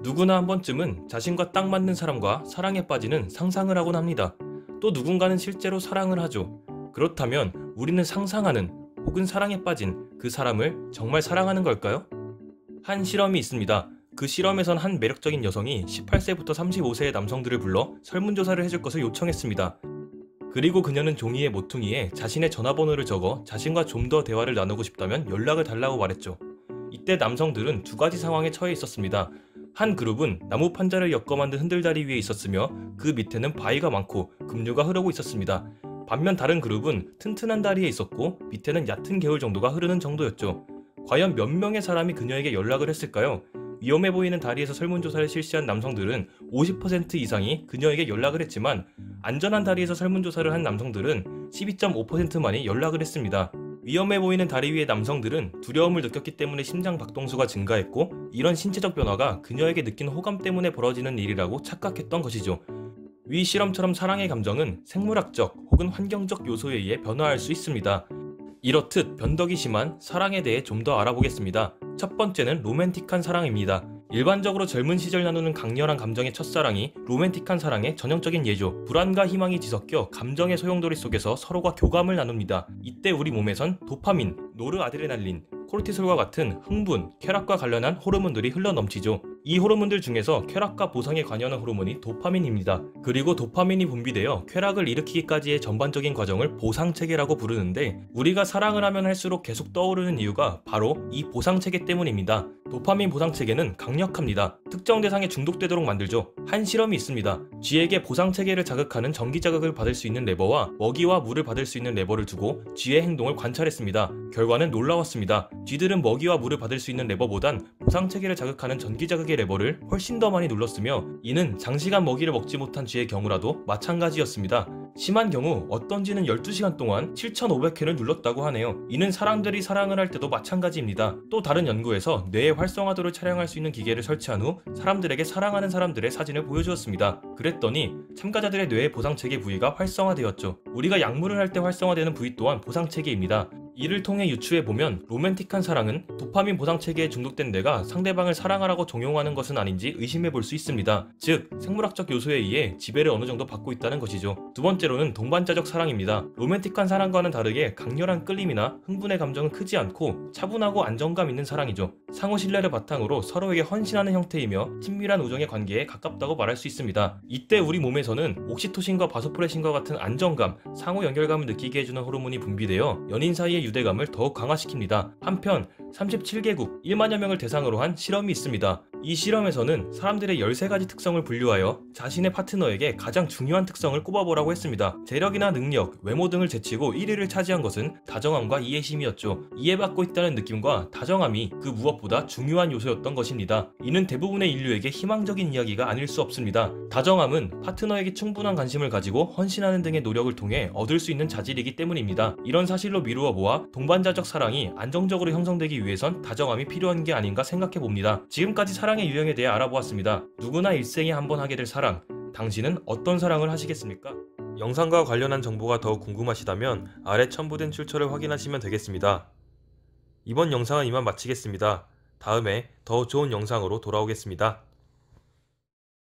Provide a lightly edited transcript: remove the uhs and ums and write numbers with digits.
누구나 한 번쯤은 자신과 딱 맞는 사람과 사랑에 빠지는 상상을 하곤 합니다. 또 누군가는 실제로 사랑을 하죠. 그렇다면 우리는 상상하는 혹은 사랑에 빠진 그 사람을 정말 사랑하는 걸까요? 한 실험이 있습니다. 그 실험에선 한 매력적인 여성이 18세부터 35세의 남성들을 불러 설문조사를 해줄 것을 요청했습니다. 그리고 그녀는 종이의 모퉁이에 자신의 전화번호를 적어 자신과 좀 더 대화를 나누고 싶다면 연락을 달라고 말했죠. 이때 남성들은 두 가지 상황에 처해 있었습니다. 한 그룹은 나무 판자를 엮어 만든 흔들다리 위에 있었으며 그 밑에는 바위가 많고 급류가 흐르고 있었습니다. 반면 다른 그룹은 튼튼한 다리에 있었고 밑에는 얕은 개울 정도가 흐르는 정도였죠. 과연 몇 명의 사람이 그녀에게 연락을 했을까요? 위험해 보이는 다리에서 설문조사를 실시한 남성들은 50% 이상이 그녀에게 연락을 했지만 안전한 다리에서 설문조사를 한 남성들은 12.5%만이 연락을 했습니다. 위험해 보이는 다리 위의 남성들은 두려움을 느꼈기 때문에 심장 박동수가 증가했고 이런 신체적 변화가 그녀에게 느낀 호감 때문에 벌어지는 일이라고 착각했던 것이죠. 위 실험처럼 사랑의 감정은 생물학적 혹은 환경적 요소에 의해 변화할 수 있습니다. 이렇듯 변덕이 심한 사랑에 대해 좀 더 알아보겠습니다. 첫 번째는 로맨틱한 사랑입니다. 일반적으로 젊은 시절 나누는 강렬한 감정의 첫사랑이 로맨틱한 사랑의 전형적인 예죠. 불안과 희망이 뒤섞여 감정의 소용돌이 속에서 서로가 교감을 나눕니다. 이때 우리 몸에선 도파민, 노르아드레날린, 코르티솔과 같은 흥분, 쾌락과 관련한 호르몬들이 흘러넘치죠. 이 호르몬들 중에서 쾌락과 보상에 관여하는 호르몬이 도파민입니다. 그리고 도파민이 분비되어 쾌락을 일으키기까지의 전반적인 과정을 보상체계라고 부르는데 우리가 사랑을 하면 할수록 계속 떠오르는 이유가 바로 이 보상체계 때문입니다. 도파민 보상체계는 강력합니다. 특정 대상에 중독되도록 만들죠. 한 실험이 있습니다. 쥐에게 보상체계를 자극하는 전기자극을 받을 수 있는 레버와 먹이와 물을 받을 수 있는 레버를 두고 쥐의 행동을 관찰했습니다. 결과는 놀라웠습니다. 쥐들은 먹이와 물을 받을 수 있는 레버보단 보상체계를 자극하는 전기자극의 레버를 훨씬 더 많이 눌렀으며 이는 장시간 먹이를 먹지 못한 쥐의 경우라도 마찬가지였습니다. 심한 경우 어떤 쥐는 12시간 동안 7,500회를 눌렀다고 하네요. 이는 사람들이 사랑을 할 때도 마찬가지입니다. 또 다른 연구에서 뇌의 활성화도를 촬영할 수 있는 기계를 설치한 후 사람들에게 사랑하는 사람들의 사진을 보여주었습니다. 그랬더니 참가자들의 뇌의 보상체계 부위가 활성화되었죠. 우리가 약물을 할 때 활성화되는 부위 또한 보상체계입니다. 이를 통해 유추해보면 로맨틱한 사랑은 도파민 보상체계에 중독된 뇌가 상대방을 사랑하라고 종용하는 것은 아닌지 의심해볼 수 있습니다. 즉, 생물학적 요소에 의해 지배를 어느 정도 받고 있다는 것이죠. 두 번째로는 동반자적 사랑입니다. 로맨틱한 사랑과는 다르게 강렬한 끌림이나 흥분의 감정은 크지 않고 차분하고 안정감 있는 사랑이죠. 상호 신뢰를 바탕으로 서로에게 헌신하는 형태이며 친밀한 우정의 관계에 가깝다고 말할 수 있습니다. 이때 우리 몸에서는 옥시토신과 바소프레신과 같은 안정감, 상호 연결감을 느끼게 해주는 호르몬이 분비되어 연인 사이의 유대감을 더욱 강화시킵니다. 한편 37개국 1만여 명을 대상으로 한 실험이 있습니다. 이 실험에서는 사람들의 13가지 특성을 분류하여 자신의 파트너에게 가장 중요한 특성을 꼽아보라고 했습니다. 재력이나 능력, 외모 등을 제치고 1위를 차지한 것은 다정함과 이해심이었죠. 이해받고 있다는 느낌과 다정함이 그 무엇보다 중요한 요소였던 것입니다. 이는 대부분의 인류에게 희망적인 이야기가 아닐 수 없습니다. 다정함은 파트너에게 충분한 관심을 가지고 헌신하는 등의 노력을 통해 얻을 수 있는 자질이기 때문입니다. 이런 사실로 미루어 보아 동반자적 사랑이 안정적으로 형성되기 위해선 다정함이 필요한 게 아닌가 생각해 봅니다. 지금까지 사랑의 유형에 대해 알아보았습니다. 누구나 일생에 한 번 하게 될 사랑, 당신은 어떤 사랑을 하시겠습니까? 영상과 관련한 정보가 더 궁금하시다면 아래 첨부된 출처를 확인하시면 되겠습니다. 이번 영상은 이만 마치겠습니다. 다음에 더 좋은 영상으로 돌아오겠습니다.